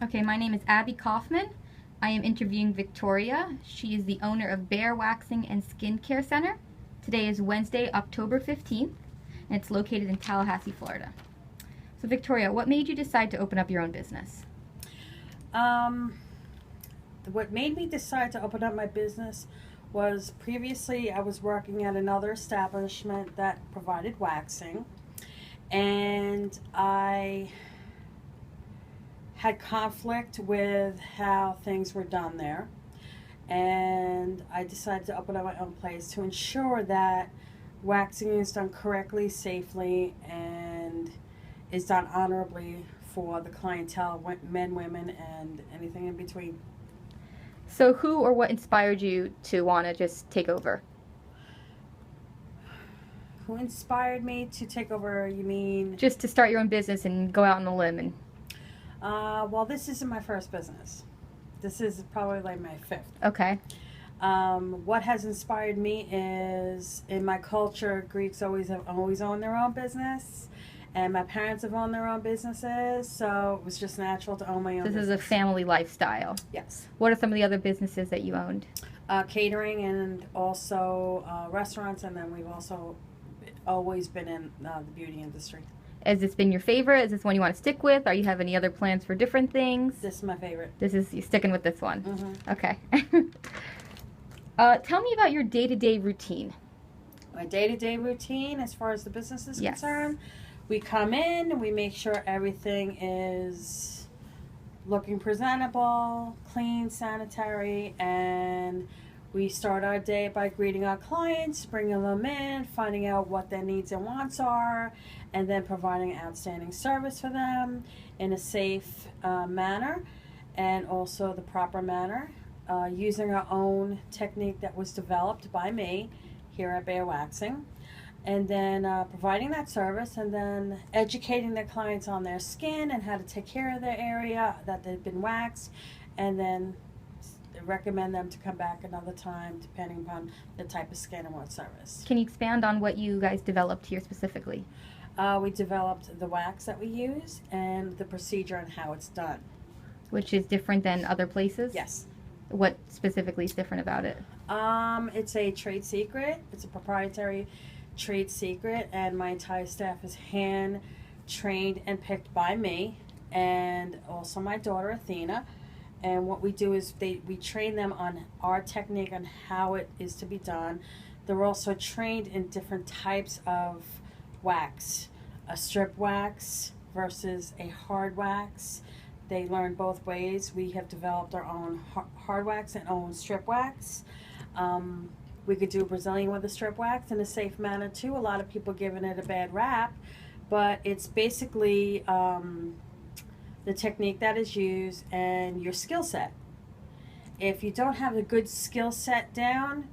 Okay, my name is Abby Kaufman. I am interviewing Victoria. She is the owner of Bear Waxing and Skincare Center. Today is Wednesday, October 15th, and it's located in Tallahassee, Florida. So Victoria, what made you decide to open up your own business? What made me decide to open up my business was previously I was working at another establishment that provided waxing, and I had conflict with how things were done there, and I decided to open up my own place to ensure that waxing is done correctly, safely, and is done honorably for the clientele, men, women, and anything in between. So who or what inspired you to want to just take over? Who inspired me to take over, you mean? Just to start your own business and go out on the limb and... Well, this isn't my first business. This is probably like my fifth. Okay. What has inspired me is, in my culture, Greeks always owned their own business, and my parents have owned their own businesses, so it was just natural to own my own business. This is a family lifestyle. Yes. What are some of the other businesses that you owned? Catering and also restaurants, and then we've also always been in the beauty industry. Has this been your favorite? Is this one you want to stick with? Or you have any other plans for different things? This is my favorite. You're sticking with this one? Mm-hmm. Okay. Tell me about your day-to-day routine. My day-to-day routine, as far as the business is concerned, we come in and we make sure everything is looking presentable, clean, sanitary, and we start our day by greeting our clients, bringing them in, finding out what their needs and wants are, and then providing outstanding service for them in a safe manner, and also the proper manner, using our own technique that was developed by me here at Bear Waxing, and then providing that service, and then educating their clients on their skin and how to take care of their area that they've been waxed, and then recommend them to come back another time depending upon the type of skin and what service. Can you expand on what you guys developed here specifically? We developed the wax that we use and the procedure and how it's done. Which is different than other places? Yes. What specifically is different about it? It's a trade secret. It's a proprietary trade secret, and my entire staff is hand trained and picked by me, and also my daughter Athena. And what we do is we train them on our technique on how it is to be done. They're also trained in different types of wax, a strip wax versus a hard wax. They learn both ways. We have developed our own hard wax and own strip wax. We could do Brazilian with a strip wax in a safe manner too. A lot of people giving it a bad rap, but it's basically the technique that is used and your skill set. If you don't have a good skill set down,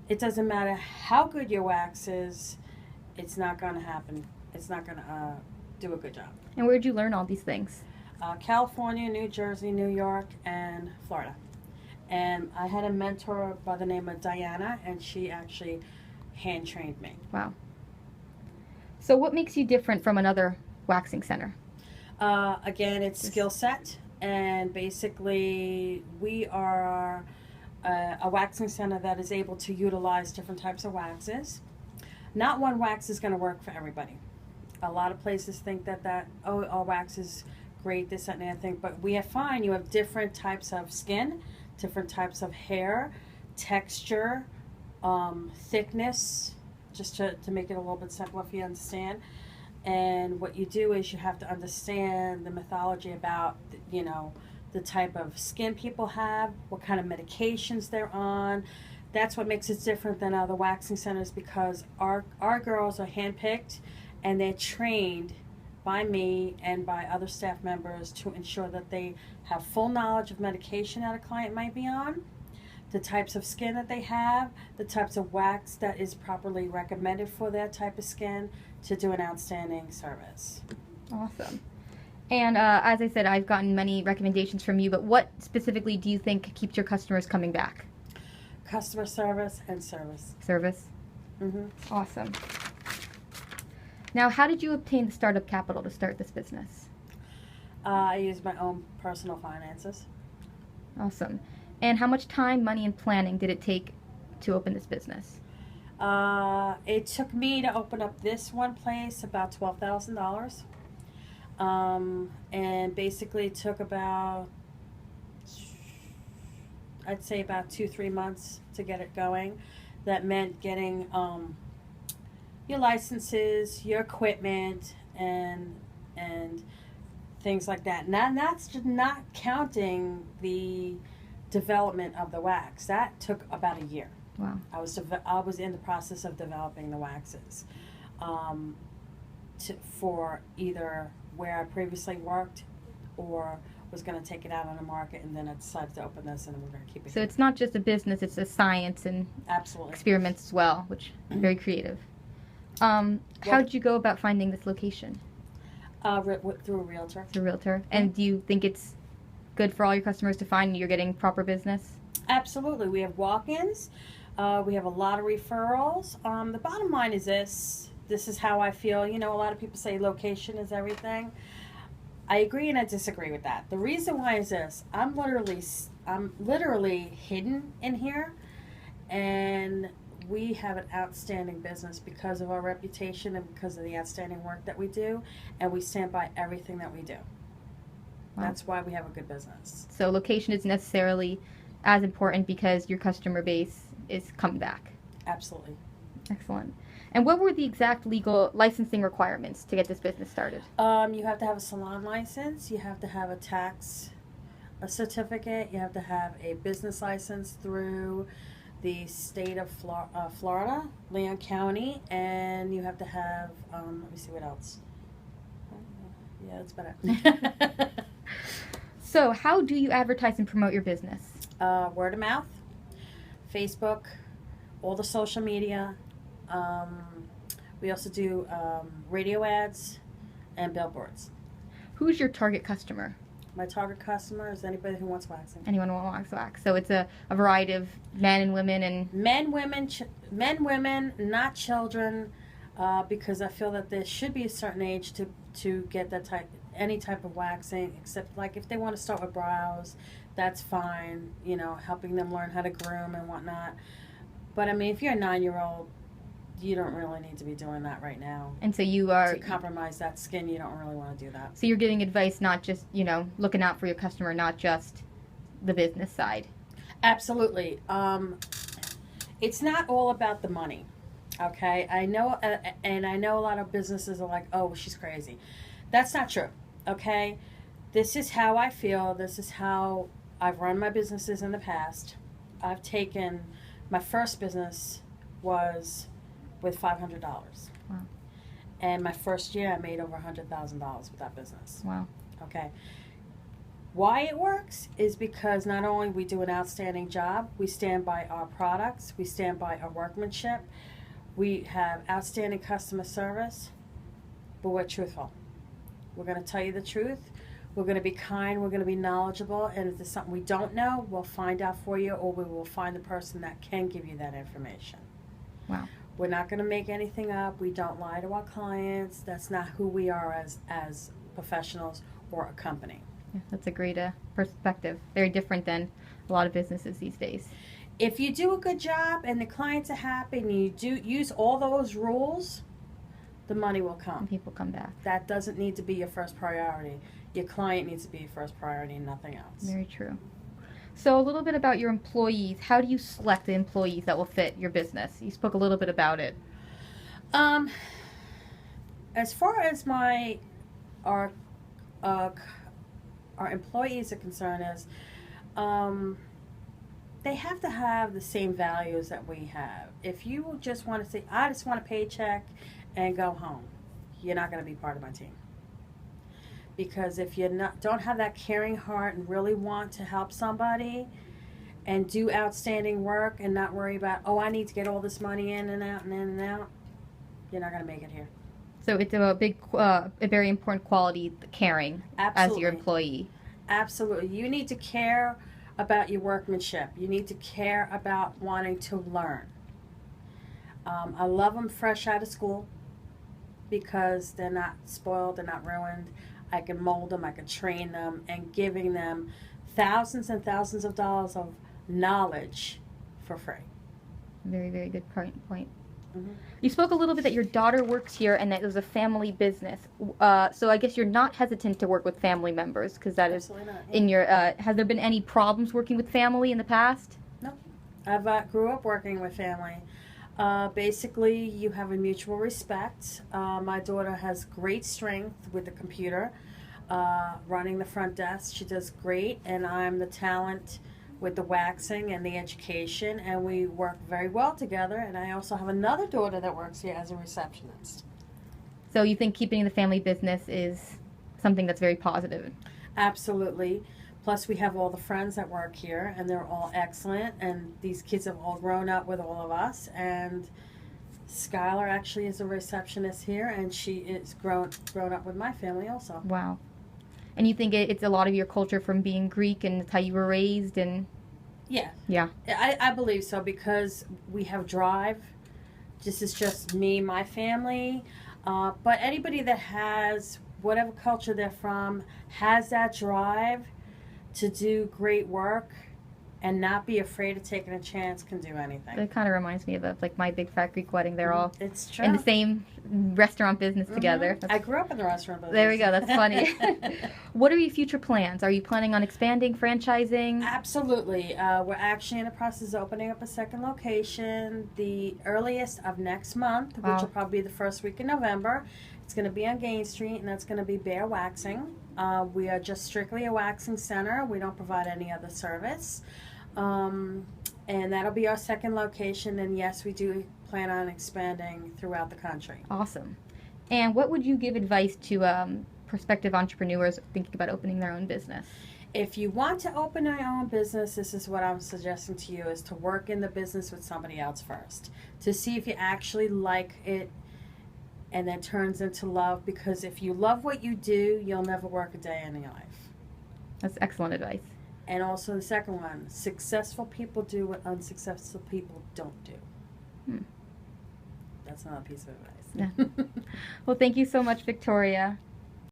it doesn't matter how good your wax is, it's not going to happen. It's not going to do a good job. And where'd you learn all these things? California, New Jersey, New York, and Florida. And I had a mentor by the name of Diana, and she actually hand trained me. Wow. So what makes you different from another waxing center? Again, it's skill set, and basically we are a waxing center that is able to utilize different types of waxes. Not one wax is going to work for everybody. A lot of places think that our wax is great, this, that, and the other thing, but we find you have different types of skin, different types of hair, texture, thickness, just to make it a little bit simpler if you understand. And what you do is you have to understand the mythology about, the type of skin people have, what kind of medications they're on. That's what makes it different than other waxing centers, because our girls are handpicked and they're trained by me and by other staff members to ensure that they have full knowledge of medication that a client might be on, the types of skin that they have, the types of wax that is properly recommended for that type of skin, to do an outstanding service. Awesome. And as I said, I've gotten many recommendations from you, but what specifically do you think keeps your customers coming back? Customer service and service. Service? Mm-hmm. Awesome. Now, how did you obtain the startup capital to start this business? I use my own personal finances. Awesome. And how much time, money, and planning did it take to open this business? It took me to open up this one place about $12,000. And basically it took about, I'd say about 2-3 months to get it going. That meant getting your licenses, your equipment, and things like that. Now that's just not counting the development of the wax. That took about a year. Wow. I was in the process of developing the waxes for either where I previously worked or was going to take it out on the market, and then I decided to open this, and we're going to keep it. So it's not just a business; it's a science and absolutely experiments as well, which is very creative. How did you go about finding this location? Through a realtor. Through a realtor. And do you think it's good for all your customers to find you're getting proper business? Absolutely. We have walk-ins. We have a lot of referrals. The bottom line is this. This is how I feel. You know, a lot of people say location is everything. I agree and I disagree with that. The reason why is this. I'm literally hidden in here, and we have an outstanding business because of our reputation and because of the outstanding work that we do, and we stand by everything that we do. Wow. That's why we have a good business. So location is necessarily as important because your customer base is coming back. Absolutely. Excellent. And what were the exact legal licensing requirements to get this business started? You have to have a salon license. You have to have a certificate. You have to have a business license through the state of Florida, Leon County, and you have to have, let me see what else. Yeah, that's about it. So how do you advertise and promote your business? Word of mouth, Facebook, all the social media. We also do radio ads and billboards. Who's your target customer? My target customer is anybody who wants waxing. Anyone who wants wax. So it's a variety of men and women and... Men, women, not children, because I feel that there should be a certain age to get any type of waxing, except like if they want to start with brows, that's fine, you know, helping them learn how to groom and whatnot. But I mean, if you're a 9-year-old, you don't really need to be doing that right now. And so you are... To compromise that skin, you don't really want to do that. So you're giving advice, not just, you know, looking out for your customer, not just the business side. Absolutely. It's not all about the money, okay? I know, and I know a lot of businesses are like, oh, she's crazy. That's not true, okay? This is how I feel. This is how I've run my businesses in the past. I've taken... My first business was with $500. Wow. And my first year, I made over $100,000 with that business. Wow. Okay. Why it works is because not only we do an outstanding job, we stand by our products, we stand by our workmanship, we have outstanding customer service, but we're truthful. We're going to tell you the truth. We're going to be kind, we're going to be knowledgeable, and if there's something we don't know, we'll find out for you, or we will find the person that can give you that information. Wow. We're not going to make anything up. We don't lie to our clients. That's not who we are as professionals or a company. Yeah, that's a great perspective. Very different than a lot of businesses these days. If you do a good job and the clients are happy and you do use all those rules, the money will come. And people come back. That doesn't need to be your first priority. Your client needs to be your first priority and nothing else. Very true. So a little bit about your employees. How do you select the employees that will fit your business? You spoke a little bit about it. As far as our employees are concerned, they have to have the same values that we have. If you just want to say, I just want a paycheck and go home, you're not going to be part of my team. Because if you don't have that caring heart and really want to help somebody and do outstanding work and not worry about, oh, I need to get all this money in and out and in and out, you're not going to make it here. So it's a very important quality, the caring. Absolutely. As your employee. Absolutely. You need to care about your workmanship. You need to care about wanting to learn. I love them fresh out of school because they're not spoiled, they're not ruined. I can mold them, I can train them, and giving them thousands and thousands of dollars of knowledge for free. Very, very good point. Mm-hmm. You spoke a little bit that your daughter works here and that it was a family business. So I guess you're not hesitant to work with family members because that is Absolutely not. in your. Has there been any problems working with family in the past? No, I've grew up working with family. Basically, you have a mutual respect. My daughter has great strength with the computer, running the front desk. She does great, and I'm the talent with the waxing and the education, and we work very well together. And I also have another daughter that works here as a receptionist. So you think keeping the family business is something that's very positive? Absolutely. Plus, we have all the friends that work here, and they're all excellent. And these kids have all grown up with all of us. And Skylar actually is a receptionist here, and she is grown up with my family also. Wow. And you think it's a lot of your culture from being Greek and it's how you were raised and... Yeah. Yeah. I believe so because we have drive. This is just me, my family. But anybody that has whatever culture they're from has that drive to do great work and not be afraid of taking a chance can do anything. It kind of reminds me of like my big fat Greek wedding. They're all It's true. in the same restaurant business together. I grew up in the restaurant business. There we go. That's funny. What are your future plans? Are you planning on expanding, franchising? Absolutely. We're actually in the process of opening up a second location the earliest of next month, Wow. which will probably be the first week in November. It's going to be on Gain Street, and that's going to be Bear Waxing. We are just strictly a waxing center. We don't provide any other service. And that'll be our second location, and yes, we do plan on expanding throughout the country. Awesome. And what would you give advice to prospective entrepreneurs thinking about opening their own business? If you want to open your own business, this is what I'm suggesting to you, is to work in the business with somebody else first, to see if you actually like it, and then turns into love, because if you love what you do, you'll never work a day in your life. That's excellent advice. And also the second one, successful people do what unsuccessful people don't do. That's not a piece of advice. Yeah. Well, thank you so much, Victoria.